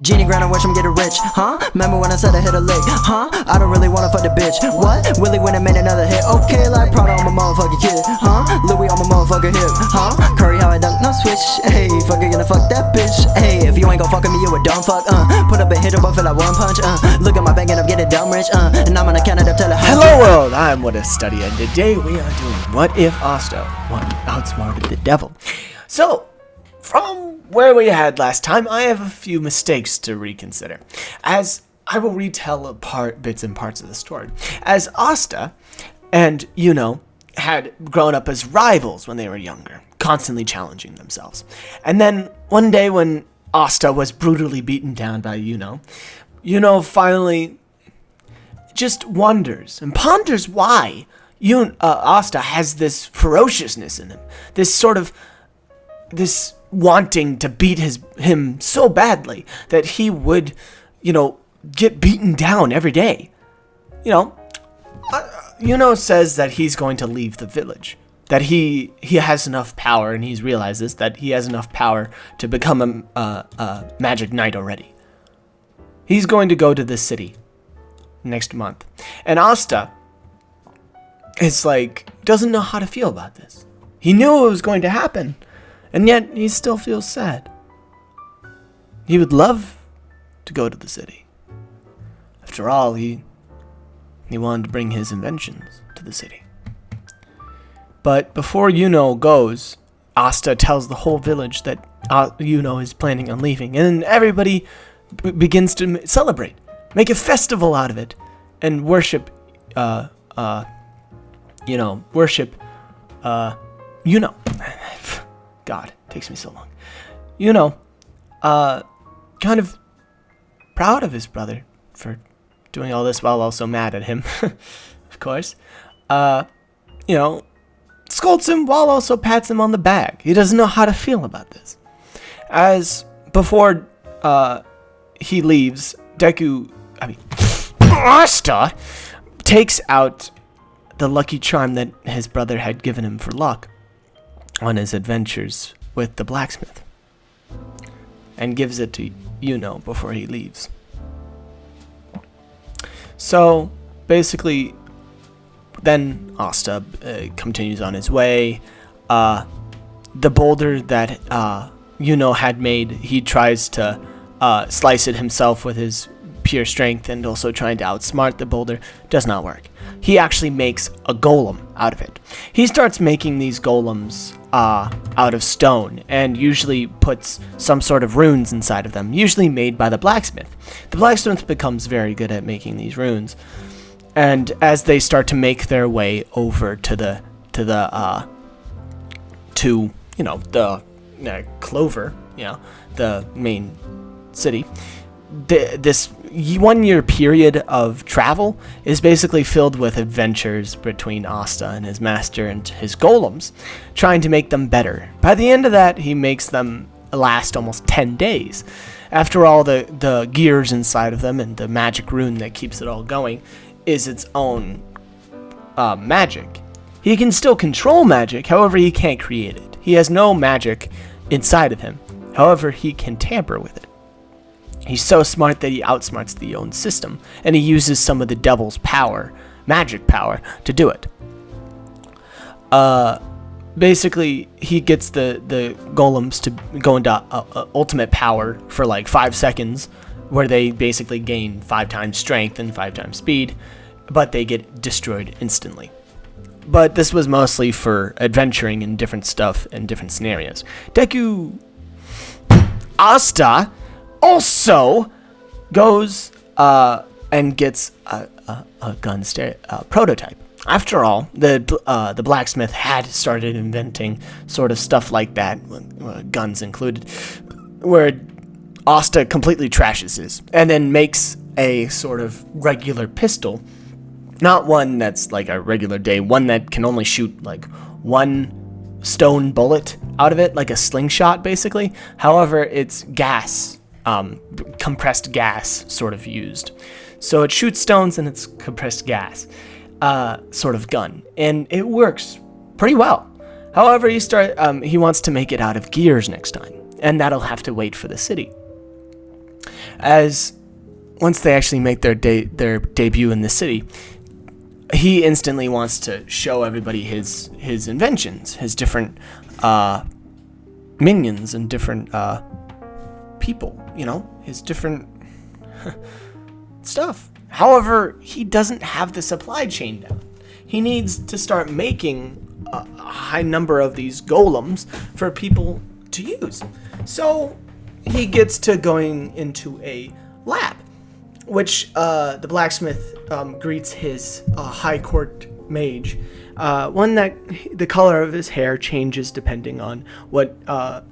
Genie grind and watch him get rich, huh? Remember when I said I hit a lick, huh? I don't really wanna fuck the bitch, what? Willie went and made another hit, okay, like Prada on my motherfucking kid, huh? Louis on my motherfucking hip, huh? Curry how I dunk, no switch, hey, fucker gonna fuck that bitch, hey, if you ain't gon' fuck with me, you a dumb fuck, put up a hit but feel like one punch, look at my bank and I'm getting dumb rich, and I'm gonna count it up till 100. Hello world, I'm What If Study, and today we are doing What If Asta Outsmarted the Devil. So, from where we had last time, I have a few mistakes to reconsider, as I will retell bits and parts of the story. As Asta and Yuno had grown up as rivals when they were younger, constantly challenging themselves. And then one day when Asta was brutally beaten down by Yuno finally just wonders and ponders why Asta has this ferociousness in him, this wanting to beat him so badly that he would, get beaten down every day. Says that he's going to leave the village, that he has enough power, and he realizes that he has enough power to become a magic knight already. He's going to go to the city next month, and Asta is doesn't know how to feel about this. He knew it was going to happen, and yet he still feels sad. He would love to go to the city. After all, he wanted to bring his inventions to the city. But before Yuno goes, Asta tells the whole village that Yuno is planning on leaving, and everybody begins to celebrate, make a festival out of it, and worship Yuno. God, it takes me so long. Kind of proud of his brother for doing all this while also mad at him, of course. Scolds him while also pats him on the back. He doesn't know how to feel about this. As before he leaves, Asta takes out the lucky charm that his brother had given him for luck on his adventures with the blacksmith, and gives it to Yuno before he leaves. So basically, then Asta continues on his way. The boulder that Yuno had made, he tries to slice it himself with his pure strength, and also trying to outsmart the boulder. Does not work. He actually makes a golem out of it. He starts making these golems out of stone, and usually puts some sort of runes inside of them, usually made by the blacksmith. The blacksmith becomes very good at making these runes, and as they start to make their way over to the Clover, the main city, this 1 year period of travel is basically filled with adventures between Asta and his master and his golems, trying to make them better. By the end of that, he makes them last almost 10 days. After all, the gears inside of them and the magic rune that keeps it all going is its own magic. He can still control magic, however he can't create it. He has no magic inside of him, however he can tamper with it. He's so smart that he outsmarts the own system, and he uses some of the devil's power, magic power, to do it. Basically, he gets the golems to go into ultimate power for 5 seconds, where they basically gain 5 times strength and 5 times speed, but they get destroyed instantly. But this was mostly for adventuring in different stuff and different scenarios. Asta also goes and gets a gun prototype. After all, the blacksmith had started inventing sort of stuff like that, guns included, where Asta completely trashes his, and then makes a sort of regular pistol. Not one that's like a regular day, one that can only shoot one stone bullet out of it, like a slingshot basically. However, it's gas, compressed gas sort of used. So it shoots stones and it's compressed gas sort of gun, and it works pretty well. However, he wants to make it out of gears next time, and that'll have to wait for the city. as once they actually make their debut in the city, he instantly wants to show everybody his inventions, his different minions and different people, his different stuff. However, he doesn't have the supply chain down. He needs to start making a high number of these golems for people to use. So he gets to going into a lab, which the blacksmith greets his high court mage, one that the color of his hair changes depending on what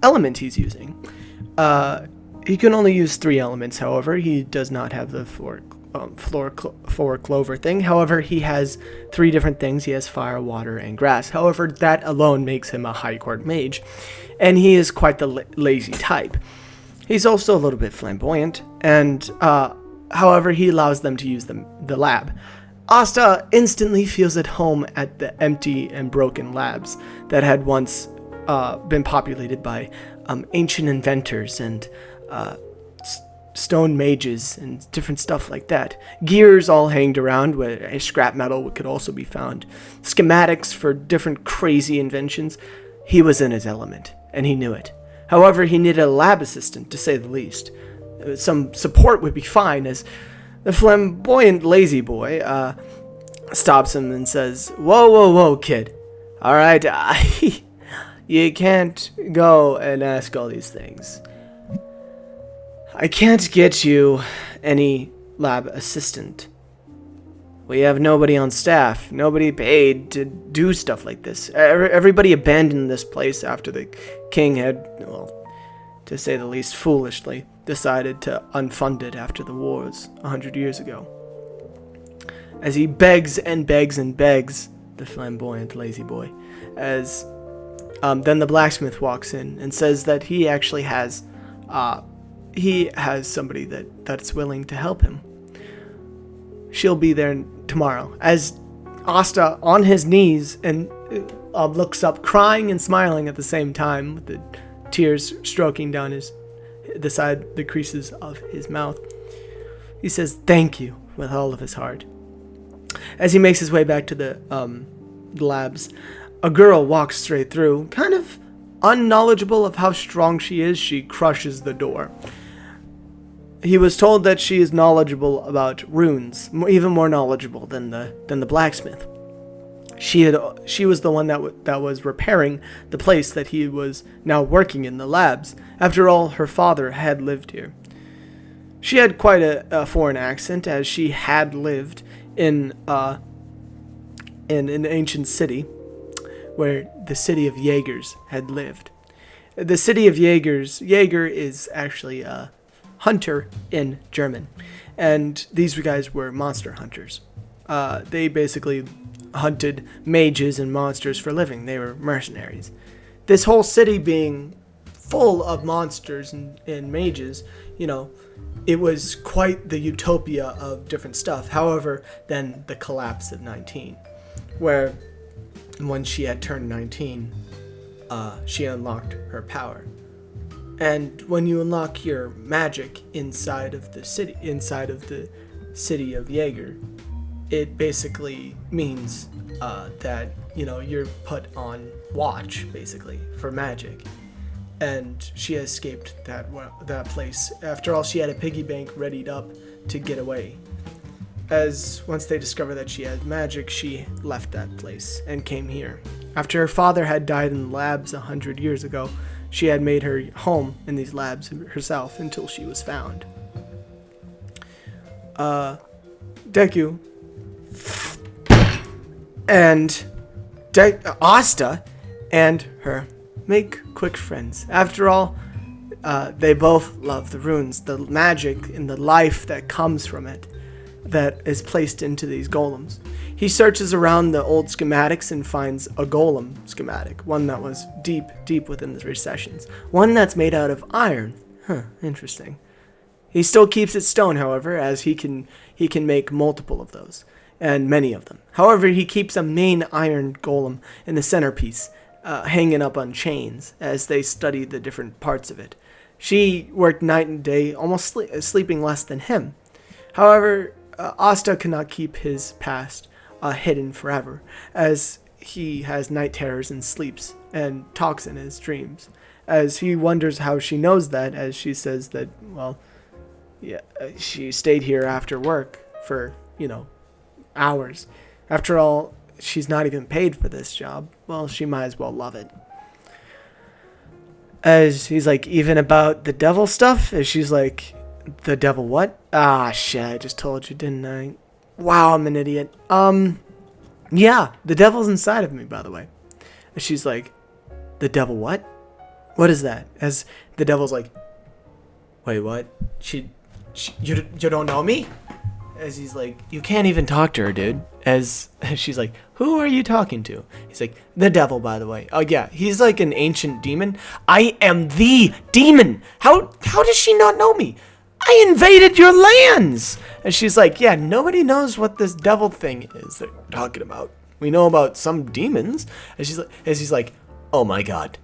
element he's using. He can only use 3 elements, however. He does not have the four clover thing. However, he has 3 different things. He has fire, water, and grass. However, that alone makes him a high court mage, and he is quite the lazy type. He's also a little bit flamboyant, and however, he allows them to use the lab. Asta instantly feels at home at the empty and broken labs that had once been populated by ancient inventors and stone mages and different stuff like that. Gears all hanged around where scrap metal could also be found. Schematics for different crazy inventions. He was in his element, and he knew it. However, he needed a lab assistant, to say the least. Some support would be fine, as the flamboyant lazy boy stops him and says, Whoa, kid. All right, you can't go and ask all these things. I can't get you any lab assistant. We have nobody on staff, nobody paid to do stuff like this. Everybody abandoned this place after the king had, well, to say the least foolishly, decided to unfund it after the wars 100 years ago. As he begs and begs and begs, the flamboyant lazy boy, as then the blacksmith walks in and says that he actually has somebody that's willing to help him. She'll be there tomorrow. As Asta, on his knees, and looks up, crying and smiling at the same time, with the tears stroking down the creases of his mouth. He says thank you with all of his heart. As he makes his way back to the labs, a girl walks straight through, kind of unknowledgeable of how strong she is. She crushes the door. He was told that she is knowledgeable about runes, even more knowledgeable than the blacksmith. She was the one that was repairing the place that he was now working in, the labs. After all, her father had lived here. She had quite a foreign accent, as she had lived in an ancient city where the city of Jaegers had lived. The city of Jaeger is actually hunter in German, and these guys were monster hunters. They basically hunted mages and monsters for a living. They were mercenaries. This whole city being full of monsters and mages, it was quite the utopia of different stuff. However, then the collapse of 19, where when she had turned 19, she unlocked her power. And when you unlock your magic inside of the city of Jaeger, it basically means that you're put on watch, basically, for magic. And she escaped that place. After all, she had a piggy bank readied up to get away. As once they discovered that she had magic, she left that place and came here. After her father had died in the labs 100 years ago, she had made her home in these labs herself until she was found. Deku and Asta and her make quick friends. After all, they both love the runes, the magic and the life that comes from it, that is placed into these golems. He searches around the old schematics and finds a golem schematic, one that was deep within the recessions, one that's made out of iron. Interesting. He still keeps its stone, however, as he can make multiple of those, and many of them. However, he keeps a main iron golem in the centerpiece, hanging up on chains as they study the different parts of it. She worked night and day, almost sleeping less than him. However, Asta cannot keep his past hidden forever, as he has night terrors and sleeps and talks in his dreams. As he wonders how she knows that, as she says that, well, yeah, she stayed here after work for, hours. After all, she's not even paid for this job. Well, she might as well love it. As he's like, even about the devil stuff? As she's like, the devil what? Ah, shit, I just told you, didn't I? Wow, I'm an idiot. Yeah, the devil's inside of me, by the way. As she's like, the devil what? What is that? As the devil's like, wait, what? You don't know me? As he's like, you can't even talk to her, dude. As she's like, who are you talking to? He's like, the devil, by the way. Oh yeah, he's like an ancient demon. I am the demon. How does she not know me? I invaded your lands. And she's like, yeah, nobody knows what this devil thing is that you're talking about. We know about some demons. And he's like, oh my god.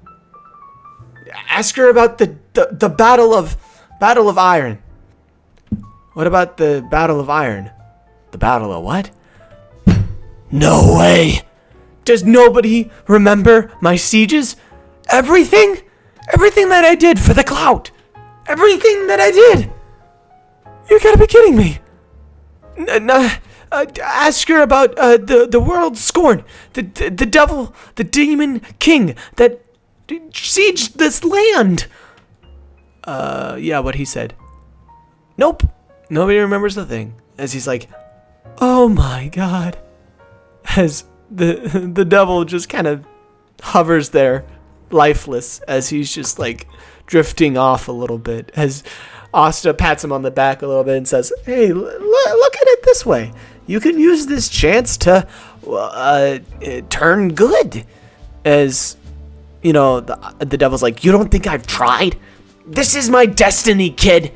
Ask her about the battle of iron. What about the Battle of Iron? The Battle of what? No way! Does nobody remember my sieges? Everything? Everything that I did for the clout! Everything that I did! You gotta be kidding me! Ask her about the world's scorn. The devil, the demon king that sieged this land! Yeah, what he said. Nope. Nobody remembers the thing. As he's like, oh my god. As the devil just kind of hovers there, lifeless, as he's just like drifting off a little bit. As Asta pats him on the back a little bit and says, hey, look at it this way. You can use this chance to turn good. As, the devil's like, you don't think I've tried? This is my destiny, kid.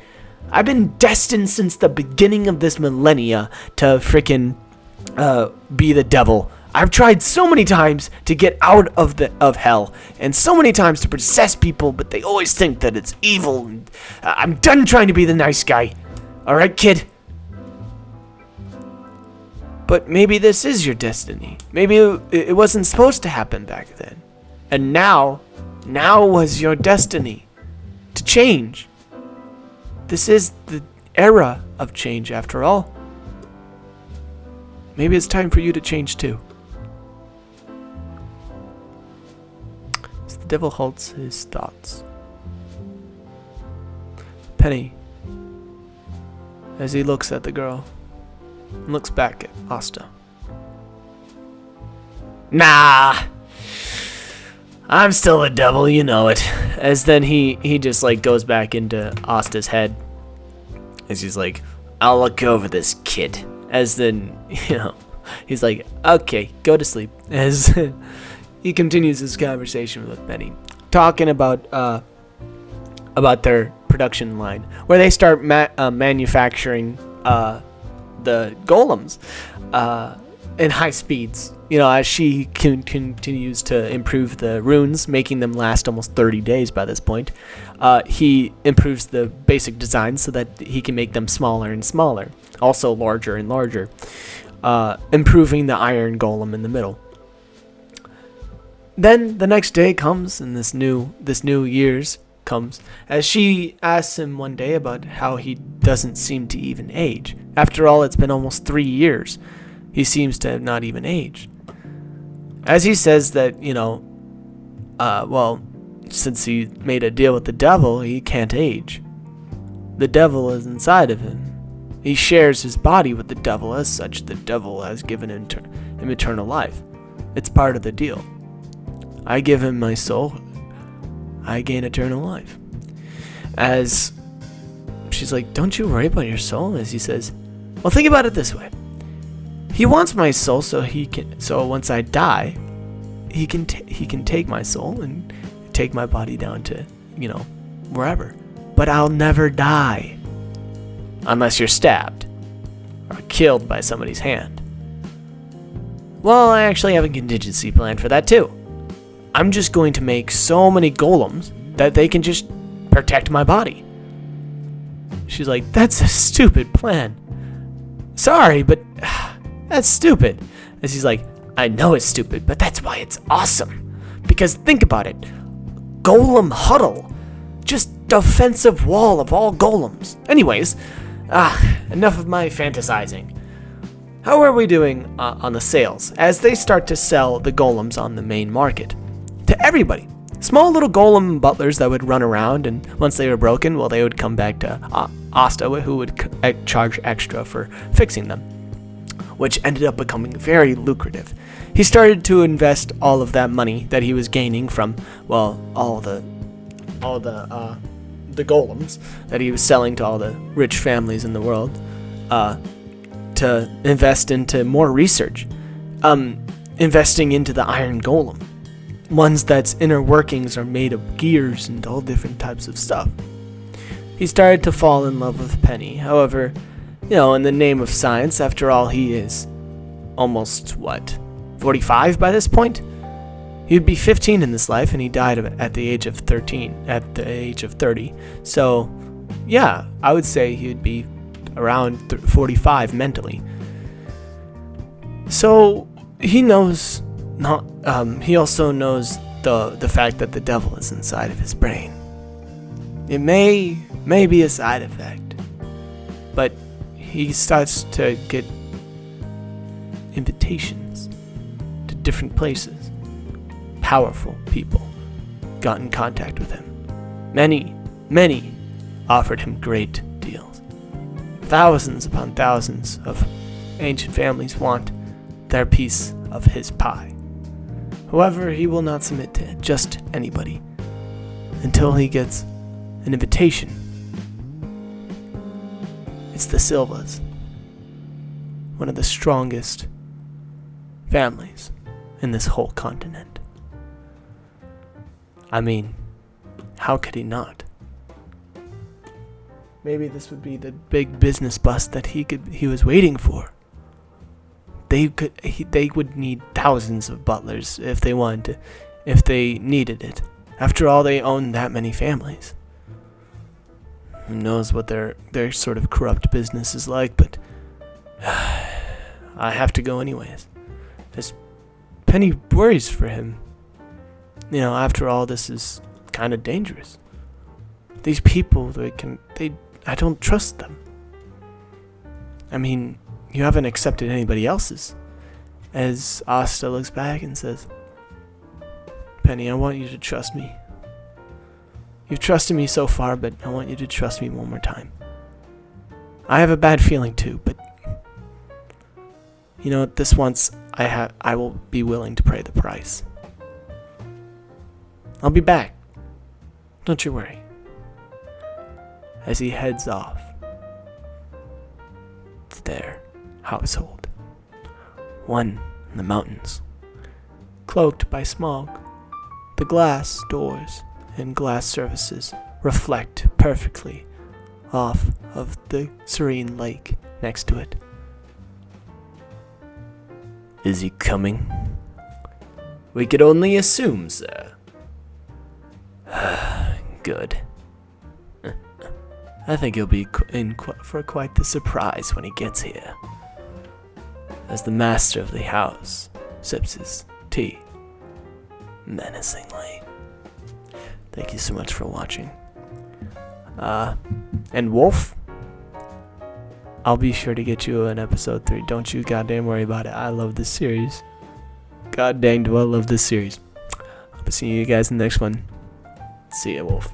I've been destined since the beginning of this millennia to frickin' be the devil. I've tried so many times to get out of hell, and so many times to possess people, but they always think that it's evil. And, I'm done trying to be the nice guy. All right, kid? But maybe this is your destiny. Maybe it wasn't supposed to happen back then. And now was your destiny to change. This is the era of change, after all. Maybe it's time for you to change too. As the devil halts his thoughts. Penny, as he looks at the girl, and looks back at Asta. Nah! I'm still the devil, you know it. As then he just like goes back into Asta's head. As he's like, I'll look over this kid. As then, he's like, okay, go to sleep. As he continues his conversation with Benny, talking about their production line, where they start manufacturing the golems in high speeds. As she continues to improve the runes, making them last almost 30 days by this point, he improves the basic design so that he can make them smaller and smaller, also larger and larger, improving the iron golem in the middle. Then the next day comes, and this new year's comes, as she asks him one day about how he doesn't seem to even age. After all, it's been almost 3 years. He seems to have not even aged. As he says that, since he made a deal with the devil, he can't age. The devil is inside of him. He shares his body with the devil. As such, the devil has given him eternal life. It's part of the deal. I give him my soul, I gain eternal life. As she's like, don't you worry about your soul. As he says, well, think about it this way. He wants my soul so once I die, he can take my soul and take my body down to, wherever. But I'll never die unless you're stabbed or killed by somebody's hand. Well, I actually have a contingency plan for that too. I'm just going to make so many golems that they can just protect my body. She's like, that's a stupid plan. Sorry, but that's stupid. And she's like, I know it's stupid, but that's why it's awesome. Because think about it. Golem huddle. Just defensive wall of all golems. Anyways, enough of my fantasizing. How are we doing on the sales as they start to sell the golems on the main market? To everybody. Small little golem butlers that would run around, and once they were broken, well, they would come back to Asta, who would charge extra for fixing them, which ended up becoming very lucrative. He started to invest all of that money that he was gaining from, well, all the golems that he was selling to all the rich families in the world, to invest into more research, investing into the iron golem, ones that's inner workings are made of gears and all different types of stuff. He started to fall in love with Penny. However, in the name of science, after all, he is almost 45 by this point? He'd be 15 in this life, and he died at the age of 30. So, yeah, I would say he'd be around 45 mentally. So, he knows he also knows the fact that the devil is inside of his brain. It may be a side effect, but he starts to get invitations to different places. Powerful people got in contact with him. Many offered him great deals. Thousands upon thousands of ancient families want their piece of his pie. However, he will not submit to just anybody until he gets an invitation. It's the Silvas, one of the strongest families in this whole continent. I mean, how could he not? Maybe this would be the big business bust that he was waiting for. They would need thousands of butlers if they needed it. After all, they own that many families. Who knows what their sort of corrupt business is like, but I have to go anyways. This Penny worries for him. After all, this is kind of dangerous. These people, I don't trust them. I mean, you haven't accepted anybody else's. As Asta looks back and says, Penny, I want you to trust me. You've trusted me so far, but I want you to trust me one more time. I have a bad feeling too, but this once I will be willing to pay the price. I'll be back. Don't you worry. As he heads off to their household. One in the mountains, cloaked by smog. The glass doors and glass surfaces reflect perfectly off of the serene lake next to it. Is he coming? We could only assume, sir. Good. I think he'll be in for quite the surprise when he gets here. As the master of the house sips his tea menacingly. Thank you so much for watching. And Wolf, I'll be sure to get you an episode 3. Don't you goddamn worry about it. I love this series. God dang, do I love this series. I'll be seeing you guys in the next one. See ya, Wolf.